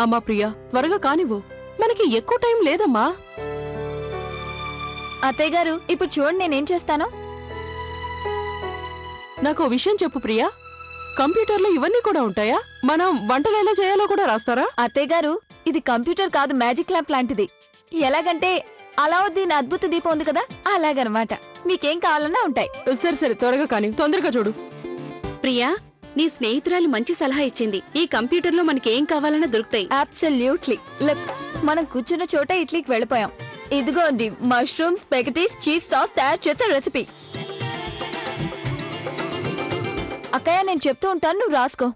అమ్మా ప్రియా, త్వరగా కానివ్వు, మనకి ఎక్కువ టైం లేదమ్మా. అత్తయ్య గారు, ఇప్పుడు చూడండి నేనేం చేస్తాను. నాకు విషయం చెప్పు ప్రియా, కంప్యూటర్లో ఇవన్నీ కూడా ఉంటాయా? మనం వంటలు ఎలా చేయాలో కూడా రాస్తారా? అత్తయ్య గారు, ఇది కంప్యూటర్ కాదు, మ్యాజిక్ ల్యాంప్ లాంటిది. ఎలాగంటే అలావుద్దీన్ అద్భుత దీపం ఉంది కదా, అలాగనమాట. మీకేం కావాలన్నా ఉంటాయి. సరే సరే, త్వరగా కాని, తొందరగా చూడు. ప్రియా, నీ స్నేహితురాలు మంచి సలహా ఇచ్చింది. ఈ కంప్యూటర్లో మనకేం కావాలన్నా దొరుకుతాయి. అబ్సల్యూట్లీ. లుక్, మనం కూర్చున్న చోట ఇడ్లీకి వెళ్ళిపోయాం. ఇదిగోండి మష్రూమ్ స్పెగటీస్ చీజ్ సాస్ తయారు చేసే రెసిపీ. అక్కయ్య, నేను చెప్తూ ఉంటాను, నువ్వు రాసుకో.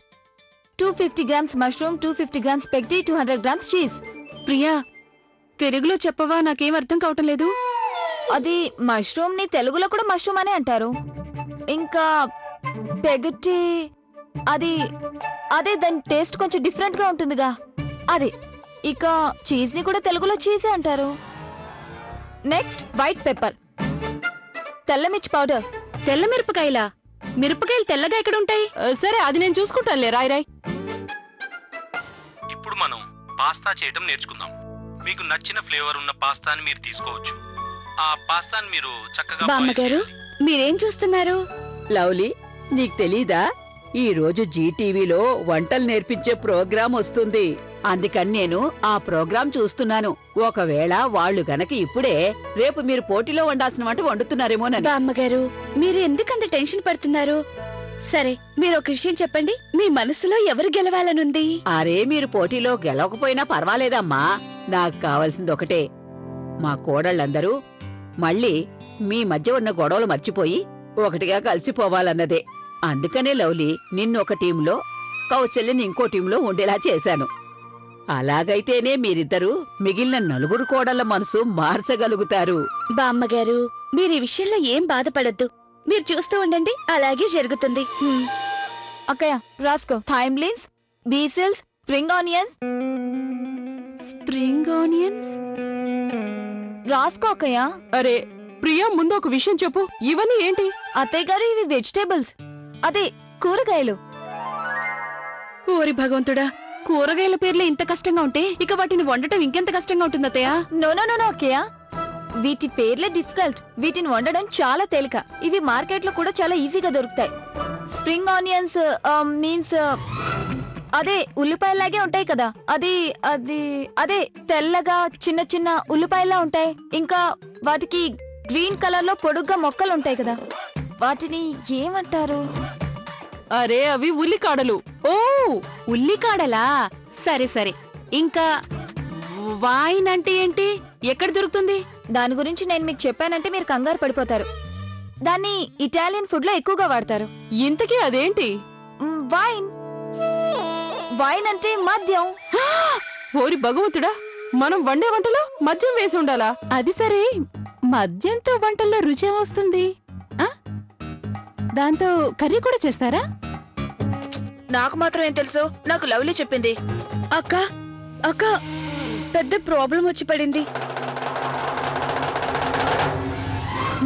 250 grams mushroom, 250 grams spaghetti, 200 grams cheese. Priya, తెలుగులో చెప్పవా? నాకేం అర్థం కావటం లేదు. అది మష్రూమ్ ని తెలుగులో కూడా మష్రూమ్ అనే అంటారు. ఇంకా స్పెగటీ అది అదే, దాని టేస్ట్ కొంచెం డిఫరెంట్ గా ఉంటుందిగా, అదే. ఇక చీజ్ ని కూడా తెలుగులో చీజే అంటారు. నెక్స్ట్ వైట్ పెప్పర్, తెల్లమిర్చి పౌడర్. తెల్ల మిరపకాయలా? మిరపకాయలు తెల్లగా ఎక్కడుంటాయి? సరే, అది నేను చూసుకుంటానులే. రాయ్ రాయ్. ఇప్పుడు మనం పాస్తా చేయటం నేర్చుకుందాం. మీకు నచ్చిన ఫ్లేవర్ ఉన్న పాస్తాని మీరు తీసుకోవచ్చు. ఆ పాస్తాని మీరు చక్కగా బామ్మగారు, మీరేం చూస్తున్నారు? లవ్లీ, నీకు తెలీదా? ఈ రోజు జీటీవీలో వంటలు నేర్పించే ప్రోగ్రాం వస్తుంది. అందుకని నేను ఆ ప్రోగ్రాం చూస్తున్నాను. ఒకవేళ వాళ్ళు గనక ఇప్పుడే రేపు మీరు పోటీలో వండాల్సిన వంట వండుతున్నారేమోనని. బామ్మగారు, మీరు ఎందుకంత టెన్షన్ పడుతున్నారు? సరే, మీరు ఒక విషయం చెప్పండి, మీ మనసులో ఎవరు గెలవాలనుంది? అరే, మీరు పోటీలో గెలవకపోయినా పర్వాలేదమ్మా. నాకు కావాల్సింది ఒకటే, మా కోడళ్ళందరూ మళ్ళీ మీ మధ్య ఉన్న గొడవలు మర్చిపోయి ఒకటిగా కలిసిపోవాలన్నదే. అందుకనే లవ్లీ, నిన్నొక టీంలో, కౌశల్యని ఇంకో టీంలో ఉండేలా చేశాను. అలాగైతేనే మీరిద్దరూ మిగిలిన నలుగురు కోడళ్ల మనసు మార్చగలుగుతారు. బామ్మగారు, మీరు ఈ విషయంలో ఏం బాధపడద్దు. మీరు చూస్తూ ఉండండి, అలాగే జరుగుతుంది. అక్కయ్య, రాసుకో. థైమ్లిన్స్, బీసిల్స్, స్ప్రింగ్ ఆనియన్స్. స్ప్రింగ్ ఆనియన్స్ రాసుకో అక్కయ్య. అరే ప్రియా, ముందు ఒక విషయం చెప్పు, ఇవన్నీ ఏంటి? అత్తయ్య గారు, ఇవి వెజిటేబుల్స్, అదే కూరగాయలు. ఓరి భగవంతుడా, కూరగాయల పేర్లు ఇంత కష్టంగా ఉంటే ఇక వాటిని వండటం ఇంకెంత కష్టంగా ఉంటుంది అత్తయ్య. నో నో నో అక్కయ్య, వీటి పేర్లే డిఫికల్ట్, వీటిని వండడం చాలా తేలిక. ఇవి మార్కెట్ లో కూడా చాలా ఈజీగా దొరుకుతాయి. స్ప్రింగ్ ఆనియన్స్ మీన్స్ అదే ఉల్లిపాయలాగే ఉంటాయి కదా, అది అది అదే తెల్లగా చిన్న చిన్న ఉల్లిపాయలా ఉంటాయి. ఇంకా వాటికి గ్రీన్ కలర్ లో పొడుగ్గా మొక్కలు ఉంటాయి కదా, వాటిని ఏమంటారు? అరే, అవి ఉల్లికాడలు. ఓ, ఉల్లికాడలా? సరే సరే. ఇంకా వైన్ అంటే ఏంటి? ఎక్కడ దొరుకుతుంది? దాని గురించి నేను మీకు చెప్పానంటే మీరు కంగారు పడిపోతారు. దాన్ని ఇటాలియన్ ఫుడ్ లో ఎక్కువగా వాడతారు. ఇంతకీ అదేంటి? వైన్. వైన్ అంటే మద్యం. ఓరి భగవంతుడా, మనం వండే వంటలో మద్యం వేసి ఉండాలా? అది సరే, మద్యంతో వంటల్లో రుచి వస్తుంది. దాంతో కర్రీ కూడా చేస్తారా? నాకు మాత్రం ఏం తెలుసు, నాకు లవ్లీ చెప్పింది. అక్క అక్క, పెద్ద ప్రాబ్లం వచ్చి పడింది.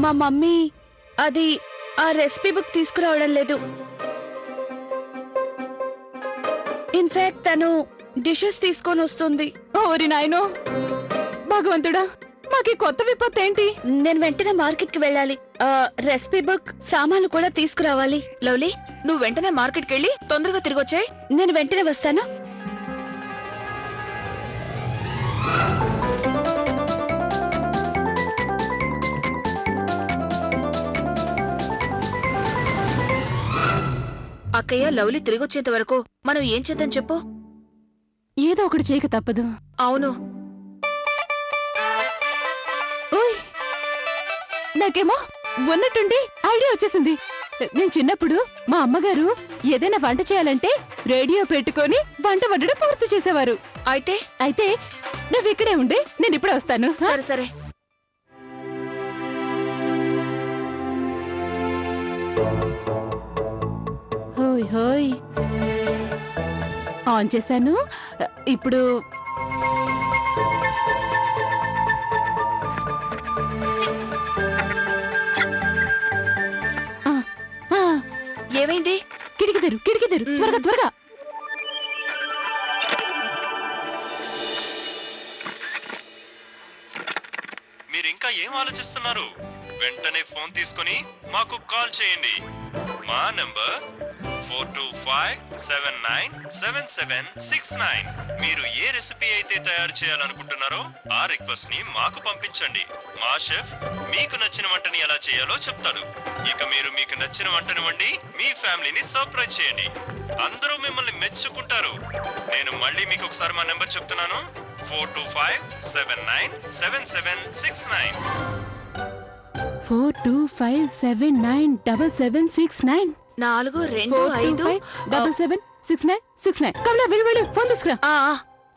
మా మమ్మీ అది ఆ రెసిపీ బుక్ తీసుకురావడం లేదు. ఇన్ఫాక్ట్ తను డిషెస్ తీసుకొని వస్తుంది. ఓరి నాయనో భగవంతుడా, మాకి కొత్త విపత్తు ఏంటి? నేను వెంటనే మార్కెట్ కి వెళ్ళాలి. రెసిపీ బుక్, సామాన్లు కూడా తీసుకురావాలి. లవ్లీ, నువ్వు వెంటనే మార్కెట్కి వెళ్ళి తొందరగా తిరిగొచ్చాయి. నేను వెంటనే వస్తాను. అక్కయ్య, లవ్లీ తిరిగొచ్చేంత వరకు మనం ఏం చేద్దాం చెప్పు? ఏదో ఒకటి చేయక తప్పదు. అవును. ఓయ్, నాకేమో ఉన్నట్టుండి ఐడియా వచ్చేసింది. నేను చిన్నప్పుడు మా అమ్మగారు ఏదైనా వంట చేయాలంటే రేడియో పెట్టుకొని వంట వండడం పూర్తి చేసేవారు. అయితే నువ్వు ఇక్కడే ఉండి, నేను ఇప్పుడే వస్తాను. సరే సరే. హోయ్ హోయ్, ఆన్ చేశాను. ఇప్పుడు ఏమైంది? కిటికీ తెరు, త్వరగా త్వరగా. ఇంకా ఏం ఆలోచిస్తున్నారు? వెంటనే ఫోన్ తీసుకొని మాకు కాల్ చేయండి. మా నంబర్ 4257977769. మీరు ఏ రెసిపీ అయితే తయారు చేయాలనుకుంటున్నారో ఆ రిక్వెస్ట్ ని మాకు పంపించండి. మా షెఫ్ మీకు నచ్చిన వంటని ఎలా చేయాలో చెప్తాడు. ఇక మీరు మీకు నచ్చిన వంటను వండి మీ ఫ్యామిలీని సర్ప్రైజ్ చేయండి. అందరూ మిమ్మల్ని మెచ్చుకుంటారు. నేను మళ్ళీ మీకు ఒకసారి మా నెంబర్ చెప్తున్నాను, 4257977769. 4257977769. 42257769. కమలా వెళ్ళు ఫోన్ తీసుకురా.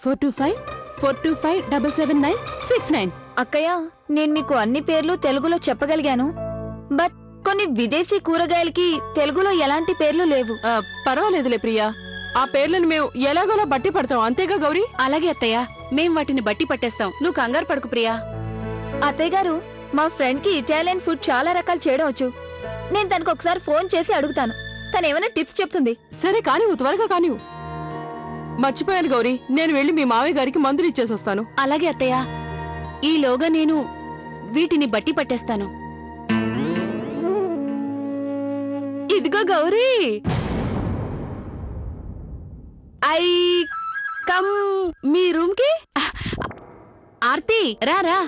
425477969. అక్కయ్య, నేను మీకు అన్ని పేర్లు తెలుగులో చెప్పగలిగాను, బట్ కొన్ని విదేశీ కూరగాయలకి తెలుగులో ఎలాంటి పేర్లు లేవు. పర్వాలేదులే ప్రియా, ఆ పేర్లను మేము ఎలాగోలా బట్టి పడతాం, అంతేగా గౌరీ? అలాగే అత్తయ్య, మేం వాటిని బట్టి పట్టేస్తాం. నువ్వు కంగారు పడుకు ప్రియా. అత్తయ్య గారు, మా ఫ్రెండ్ కి ఇటాలియన్ ఫుడ్ చాలా రకాలు చేయడం వచ్చు. నేను తనకు ఒకసారి ఫోన్ చేసి అడుగుతాను, తను ఏమైనా టిప్స్ చెప్తుంది. సరే కానివ్వు, త్వరగా కానివ్వు. మర్చిపోయాను గౌరీ, నేను వెళ్ళి మీ మావయ్య గారికి మందులు ఇచ్చేసి వస్తాను. అలాగే అత్తయ్య, ఈలోగా నేను వీటిని బట్టి పట్టేస్తాను. ఇదిగో Gauri, I come me room కి. ఆర్తి రా.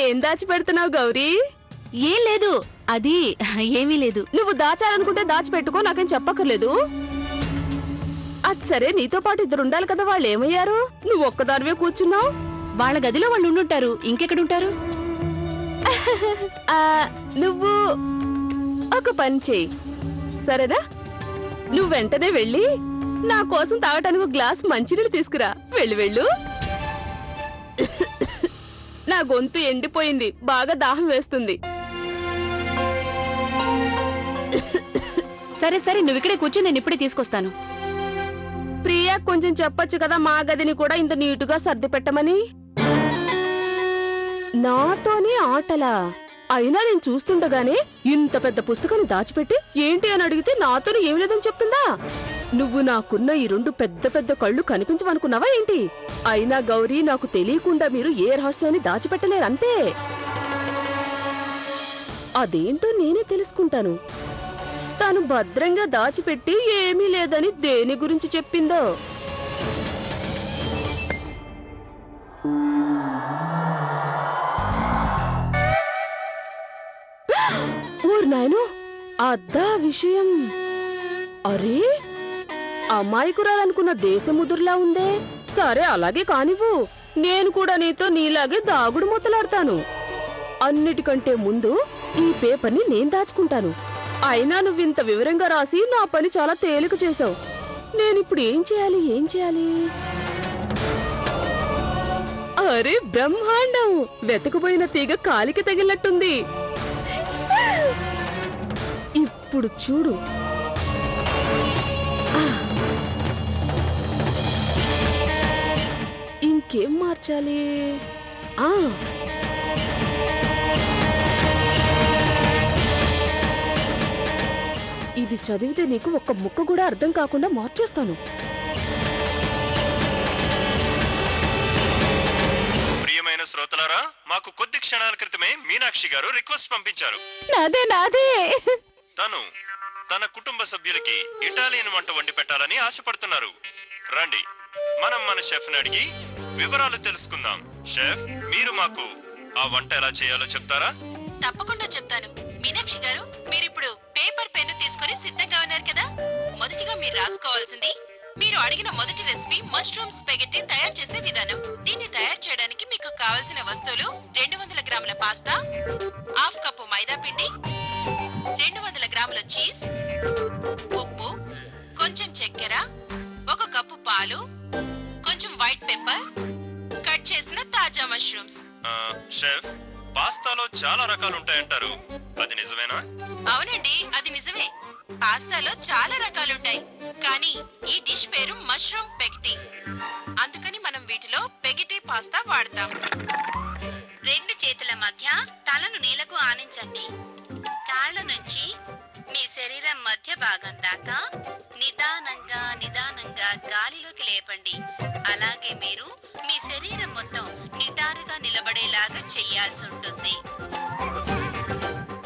ఏం దాచి పెడుతున్నావు గౌరీ? ఏం లేదు, అది ఏమీ లేదు. నువ్వు దాచాలనుకుంటే దాచిపెట్టుకో, నాకేం చెప్పక్కర్లేదు. అది సరే, నీతో పాటు ఇద్దరు ఉండాలి కదా, వాళ్ళు ఏమయ్యారు? నువ్వు ఒక్కదానివే కూర్చున్నావు. వాళ్ళ గదిలో వాళ్ళు ఉండుంటారు, ఇంకెక్కడుంటారు? నువ్వు ఒక పని చెయ్యి, సరేనా? నువ్వు వెంటనే వెళ్ళి నా కోసం తాగటానికి ఒక గ్లాస్ మంచినీళ్ళు తీసుకురా. వెళ్ళు. నా గొంతు ఎండిపోయింది, బాగా దాహం వేస్తుంది. సరే నువ్విక్కడే కూర్చో, నేను ఇప్పుడే తీసుకొస్తాను. ప్రియా, కొంచెం చెప్పొచ్చు కదా మా గదిని కూడా ఇంత నీటుగా సర్ది పెట్టమని. నాతోనే ఆటలా? అయినా నేను చూస్తుండగానే ఇంత పెద్ద పుస్తకాన్ని దాచిపెట్టి ఏంటి అని అడిగితే నాతోనే ఏమి లేదని చెప్తుందా? నువ్వు నాకున్న ఈ రెండు పెద్ద పెద్ద కళ్ళు కనిపించవనుకున్నావా ఏంటి? అయినా గౌరీ, నాకు తెలియకుండా మీరు ఏ రహస్యాన్ని దాచిపెట్టలేరంతే. అదేంటో నేనే తెలుసుకుంటాను. తను భద్రంగా దాచిపెట్టి ఏమీ లేదని దేని గురించి చెప్పిందో. నాయనో, అద్దా విషయం. అరే, అమాయకురాలనుకున్న దేశముదురులా ఉందే. సరే, అలాగే కానివ్వు. నేను కూడా నీతో నీలాగే దాగుడు మూతలాడతాను. అన్నిటికంటే ముందు ఈ పేపర్ని నేను దాచుకుంటాను. అయినా నువ్వింత వివరంగా రాసి నా పని చాలా తేలిక చేసావు. నేనిప్పుడు ఏం చేయాలి? అరే బ్రహ్మాండం! వెతకపోయిన తీగ కాలికి తగిలినట్టుంది. ఇప్పుడు చూడు. ఇంకేం మార్చాలి? ఇది చదివితే నీకు ఒక్క ముక్క కూడా అర్థం కాకుండా మార్చేస్తాను. ప్రియమైన శ్రోతలారా, మాకు కొద్ది క్షణాల క్రితమే మీనాక్షి గారు రిక్వెస్ట్ పంపించారు. నాదే. తను తన కుటుంబ సభ్యులకి ఇటాలియన్ వంట వండి పెట్టాలని ఆశపడుతున్నారు. రండి, మనం మన షెఫ్ ని అడిగి వివరాలు తెలుసుకుందాం. షెఫ్, మీరు మాకు ఆ వంట ఎలా చేయాలో చెప్తారా? తప్పకుండా చెప్తాను. మీనాక్షి గారు, మీరిప్పుడు పేపర్ పెన్ను తీసుకుని సిద్ధంగా ఉన్నారు కదా? మొదటిగా మీరు రాసుకోవాల్సింది మీరు అడిగిన మొదటి రెసిపీ మష్రూమ్ స్పాగెట్టి తయారు చేసే విధానం. దీన్ని తయారు చేయడానికి మీకు కావలసిన వస్తువులు 200 గ్రాముల పాస్తా, 1/2 కప్పు మైదా పిండి, 200 గ్రాముల చీజ్, ఉప్పు, కొంచెం చక్కెర, 1 కప్పు పాలు, కొంచెం వైట్ పెప్పర్, కట్ చేసిన తాజా మష్రూమ్స్. షెఫ్, పాస్తాలో చాలా రకాలు ఉంటాయంటారు, అది నిజమేనా? అవునండి, అది నిజమే. పాస్తాలో చాలా రకాలుంటాయి, కానీ ఈ డిష్ పేరు మష్రూమ్ స్పాగెట్టి. అందుకని మనం వీటిలో స్పాగెట్టి పాస్తా వాడతాం. 2 చేతుల మధ్య తలను నేలకు ఆనించండి. కాళ్ళ నుంచి మీ శరీరం మధ్య భాగం దాకా నిదానంగా నిదానంగా గాలిలోకి లేపండి. అలాగే మీరు మీ శరీరం మొత్తం నిటారుగా నిలబడేలాగా చెయ్యాల్సి ఉంటుంది.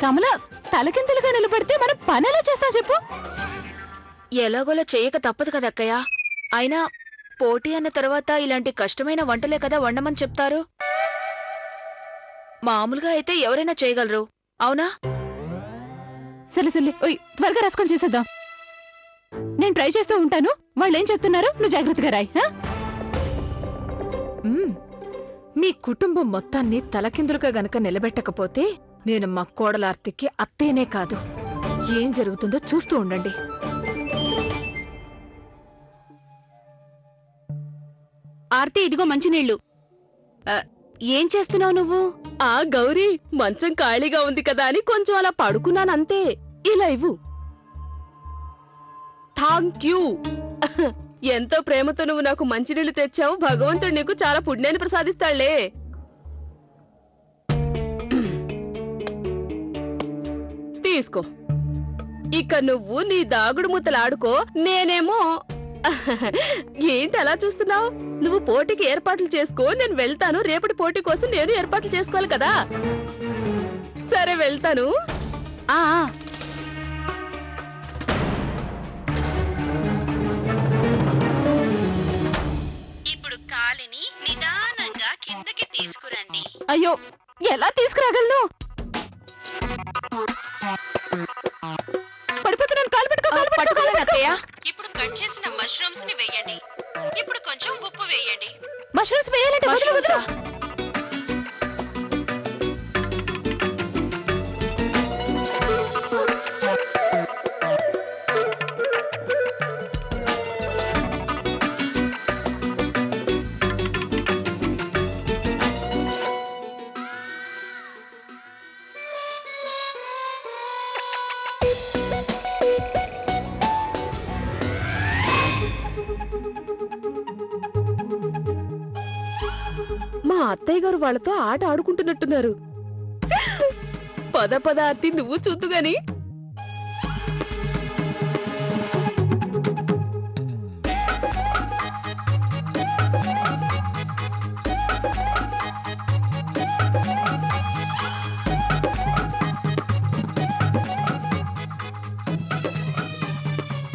కమల, తలకిందులుగా నిలబడితే మనం పని ఎలా చేస్తాం చెప్పు? ఎలాగోలా చేయక తప్పదు కదా అక్కయ్య. అయినా పోటీ అన్న తర్వాత ఇలాంటి కష్టమైన వంటలే కదా వండమని చెప్తారు. మామూలుగా అయితే ఎవరైనా చేయగలరు, అవునా? సరే ఓయ్, త్వరగా రసకొని చేసేద్దాం. నేను ట్రై చేస్తూ ఉంటాను, వాళ్ళు ఏం చెప్తున్నారో నువ్వు జాగ్రత్తగా రాయి. మీ కుటుంబం మొత్తాన్ని తలకిందులుగా గనక నిలబెట్టకపోతే నేను మా కోడలార్తికి అత్తేనే కాదు, ఏం జరుగుతుందో చూస్తూ ఉండండి. ఆర్తి, ఇదిగో మంచినీళ్ళు. ఏం చేస్తున్నావు నువ్వు? ఆ గౌరీ, మంచం ఖాళీగా ఉంది కదా అని కొంచెం అలా పడుకున్నానంతే. ఇలా ఇవ్వు. Thank you. ఎంతో ప్రేమతో నువ్వు నాకు మంచినీళ్ళు తెచ్చావు. భగవంతుడు నీకు చాలా పుణ్యాన్ని ప్రసాదిస్తాడులే. తీసుకో. ఇక నువ్వు నీ దాగుడు ముద్దలాడుకో, నేనేమో. ఏంటి అలా చూస్తున్నావు? నువ్వు పోటీకి ఏర్పాట్లు చేసుకో, నేను వెళ్తాను. రేపటి పోటీ కోసం నేను ఏర్పాట్లు చేసుకోవాలి కదా. సరే, వెళ్తాను. ఇప్పుడు కాలిని నిదానంగా కిందకి తీసుకురండి. అయ్యో, ఎలా తీసుకురాగలను? పడిపోతున్నాను. కాలు పట్టుకోలేను అక్కయ్య. ఇప్పుడు కట్ చేసిన మష్రూమ్స్ ని వేయండి. ఇప్పుడు కొంచెం ఉప్పు వేయండి. మష్రూమ్స్ వేయాలంటే వదలు, వదలు. మా అత్తయ్య గారు వాళ్ళతో ఆట ఆడుకుంటున్నట్టున్నారు. పద పద ఆర్తి, నువ్వు చూద్దు గాని.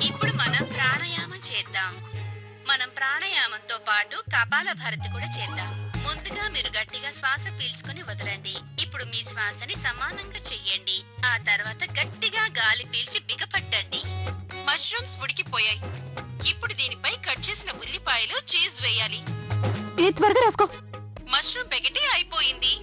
ఇప్పుడు మనం ప్రాణాయామం చేద్దాం. మనం ప్రాణాయామంతో పాటు కపాలభారతి కూడా చేద్దాం. ముందుగా మీరు గట్టిగా శ్వాస పీల్చుకొని వదలండి. ఇప్పుడు మీ శ్వాసని సమానంగా చెయ్యండి. ఆ తర్వాత గట్టిగా గాలి పీల్చి బిగపట్టండి. మష్రూమ్స్ ఉడికిపోయాయి. ఇప్పుడు దీనిపై కట్ చేసిన ఉల్లిపాయలు, చీజ్ వేయాలి. త్వరగా రాసుకో. మష్రూమ్ పెగటి అయిపోయింది.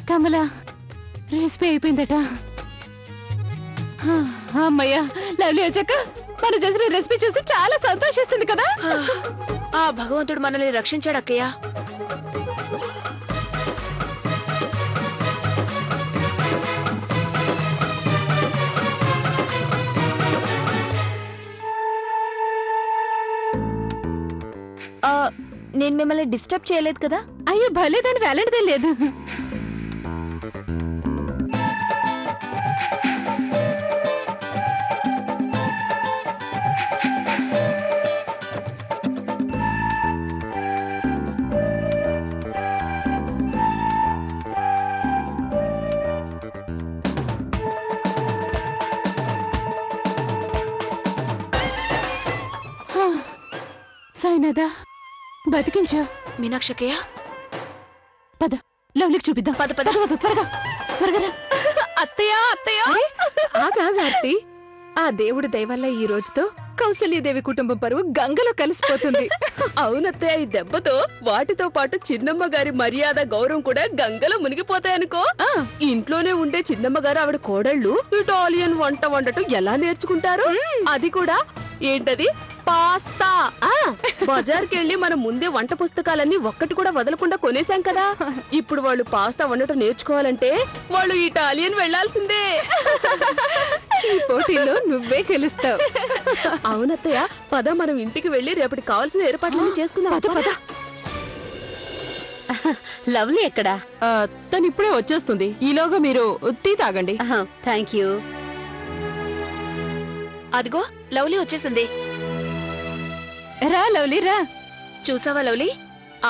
కమల, రెసిపీ అయిపోయిందట. అమ్మయ్యా, లవ్లీ వచ్చాక మన చేసిన రెసిపీ చూసి చాలా సంతోషిస్తుంది కదా. ఆ భగవంతుడు మనల్ని రక్షించాడు అక్కయ్య. నేను మిమ్మల్ని డిస్టర్బ్ చేయలేదు కదా? అయ్యో భలే, దాన్ని వేలాడదే లేదు. సాయినాథా, బతికించా. మీనాక్షకయ్య, పద లవ్లీకి చూపిద్దాం. పద పద. త్వరగా త్వరగా. అత్తయ్య, అత్తయ్య. ఆగార్తి, ఆ దేవుడి దయవల్ల ఈ రోజుతో కౌసల్యదేవి కుటుంబం పరువు గంగలో కలిసిపోతుంది. అవునత్తయ్య, ఈ దెబ్బతో వాటితో పాటు చిన్నమ్మ గారి మర్యాద, గౌరవం కూడా గంగలో మునిగిపోతాయనుకో. ఇంట్లోనే ఉండే చిన్నమ్మ గారు ఆవిడ కోడళ్ళు ఇటాలియన్ వంట వండటం ఎలా నేర్చుకుంటారు? అది కూడా ఏంటది, పాస్తా. బజార్కి వెళ్ళి మనం ముందే వంట పుస్తకాలన్నీ ఒక్కటి కూడా వదలకుండా కొనేసాం కదా. ఇప్పుడు వాళ్ళు పాస్తా వండటం నేర్చుకోవాలంటే వాళ్ళు ఇటాలియన్ వెళ్లాల్సిందే. ఈ పోటీలో నువ్వే గెలుస్తావు. అవునత్తయ్య, పద మనం ఇంటికి వెళ్ళి రేపటి కావాల్సిన ఏర్పాట్లన్నీ చేసుకుందాం. పద. లవ్లీ ఎక్కడా? తను ఇప్పుడే వచ్చేస్తుంది. ఈలోగా మీరు టీ తాగండి. Thank you. అదిగో లవ్లీ వచ్చేసింది. రా లవ్లీ రా. చూసావా లవ్లీ,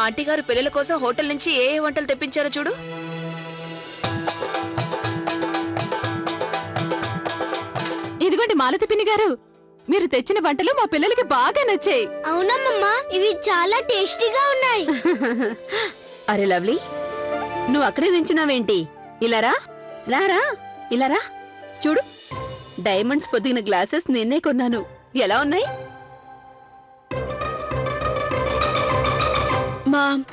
ఆంటీ గారు పిల్లల కోసం హోటల్ నుంచి ఏ వంటలు తెప్పించారో చూడు. ఇదిగోండి మాలతి పిన్ని గారు, మీరు తెచ్చిన వంటలు మా పిల్లలకి బాగా నచ్చాయి. అవునమ్మమ్మా, ఇవి చాలా టేస్టీగా ఉన్నాయి. అరే లవ్లీ, నువ్వు అక్కడే నించున్నావేంటి? ఇలారా రారా, ఇలారా చూడు. డైమండ్స్ పొదిగిన గ్లాసెస్ నిన్నే కొన్నాను. ఎలా ఉన్నాయి? మామ్,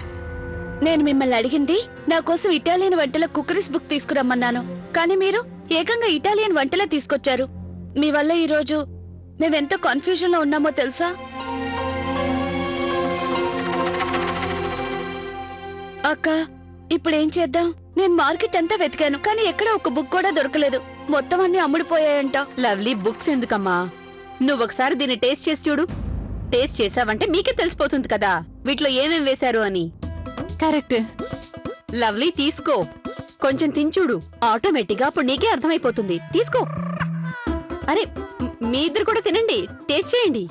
నేను మిమ్మల్ని అడిగింది నా కోసం ఇటాలియన్ వంటల కుక్కరీస్ బుక్ తీసుకురమ్మన్నాను, కానీ మీరు ఏకంగా ఇటాలియన్ వంటలే తీసుకొచ్చారు. మీ వల్ల ఈరోజు మేమెంతో కన్ఫ్యూజన్ లో ఉన్నామో తెలుసా? అక్క, ఇప్పుడేం చేద్దాం? నేను మార్కెట్ అంతా వెతికాను, కానీ ఎక్కడ ఒక బుక్ కూడా దొరకలేదు. మొత్తం అన్ని అమ్ముడిపోయాయంట. లవ్లీ, బుక్స్ ఎందుకమ్మా? నువ్వు ఒకసారి దీన్ని టేస్ట్ చేసి చూడు. టేస్ట్ చేసావంటే మీకే తెలిసిపోతుంది కదా వీటిలో ఏమేం వేశారు అని. కరెక్ట్. లవ్లీ, తీసుకో, కొంచెం తించూడు. ఆటోమేటిక్ గా అప్పుడు నీకే అర్థమైపోతుంది. తీసుకో. అరే, మీ ఇద్దరు కూడా తినండి, టేస్ట్ చేయండి.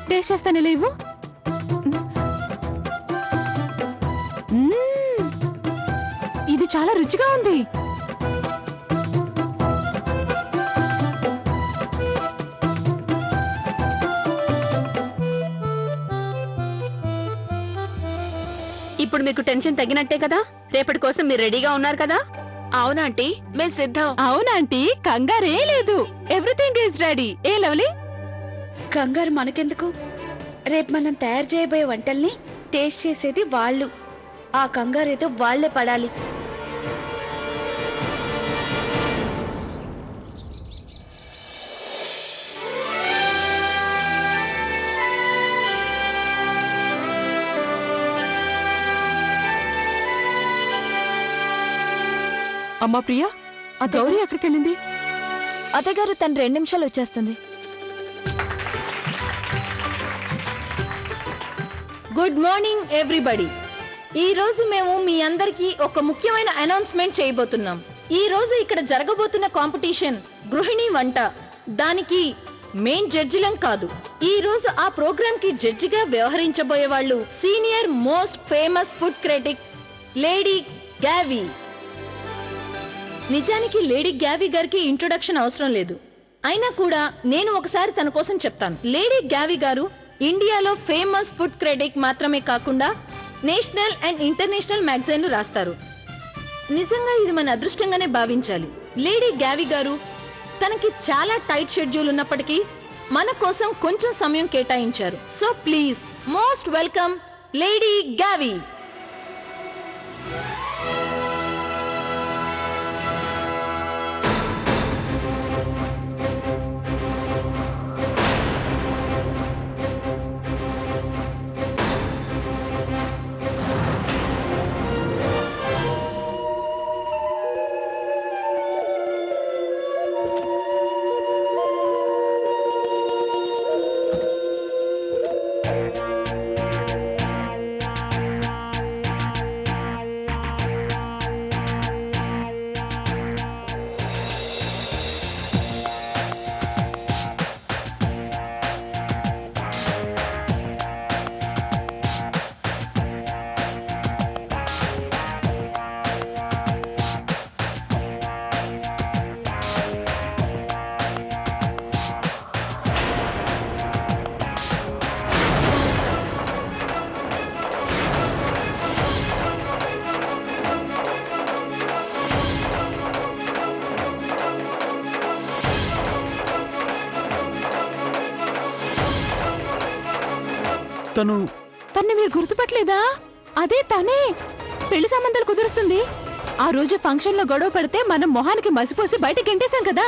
టేస్ట్ చేస్తానే లేవు. ఇది చాలా రుచిగా ఉంది. ఇప్పుడు మీకు టెన్షన్ తగ్గినట్టే కదా? రేపటి కోసం మీరు రెడీగా ఉన్నారు కదా? అవునాంటీ, మేం సిద్ధం. అవునాంటీ, కంగారే లేదు. Everything is ready. A lovely? కంగారు మనకెందుకు? రేపు మనం తయారు చేయబోయే వంటల్ని టేస్ట్ చేసేది వాళ్ళు. ఆ కంగారేదో వాళ్లే పడాలి. అమ్మా ప్రియా, ఆ గౌరీ ఎక్కడికి వెళ్ళింది? అత్తగారు తను 2 నిమిషాలు వచ్చేస్తుంది. Good morning everybody. ఈ రోజు మేము మీ అందరికీ ఒక ముఖ్యమైన అనౌన్స్మెంట్ చేయబోతున్నాం. ఈ రోజు ఇక్కడ జరగబోతున్న కాంపిటీషన్ గృహిణి వంట. దానికి మెయిన్ జడ్జిలం కాదు. ఈ రోజు ఆ ప్రోగ్రామ్ కి జడ్జిగా వ్యవహరించబోయే వాళ్ళు senior most famous food critic lady గ్యావీ. నిజానికి లేడీ గ్యావీ గారికి ఇంట్రొడక్షన్ అవసరం లేదు, అయినా కూడా నేను ఒకసారి తన కోసం చెప్తాను. లేడీ గ్యావీ గారు ఇండియాలో ఫేమస్ ఫుడ్ క్రిటిక్ మాత్రమే కాకుండా నేషనల్ అండ్ ఇంటర్నేషనల్ మ్యాగజైన్లు రాస్తారు. నిజంగా ఇది మన అదృష్టంగానే భావించాలి. లేడీ గ్యావీ గారు తనకి చాలా టైట్ షెడ్యూల్ ఉన్నప్పటికీ మన కోసం కొంచెం సమయం కేటాయించారు. So please most welcome lady గ్యావీ. తన్ని మీరు గుర్తుపట్టలేదా? అదే తనే. పెళ్లి సంబంధాలు కుదురుస్తుంది. ఆ రోజు ఫంక్షన్ లో గొడవ పడితే మనం మొహానికి మసిపోసి బయట గెంటేశాం కదా.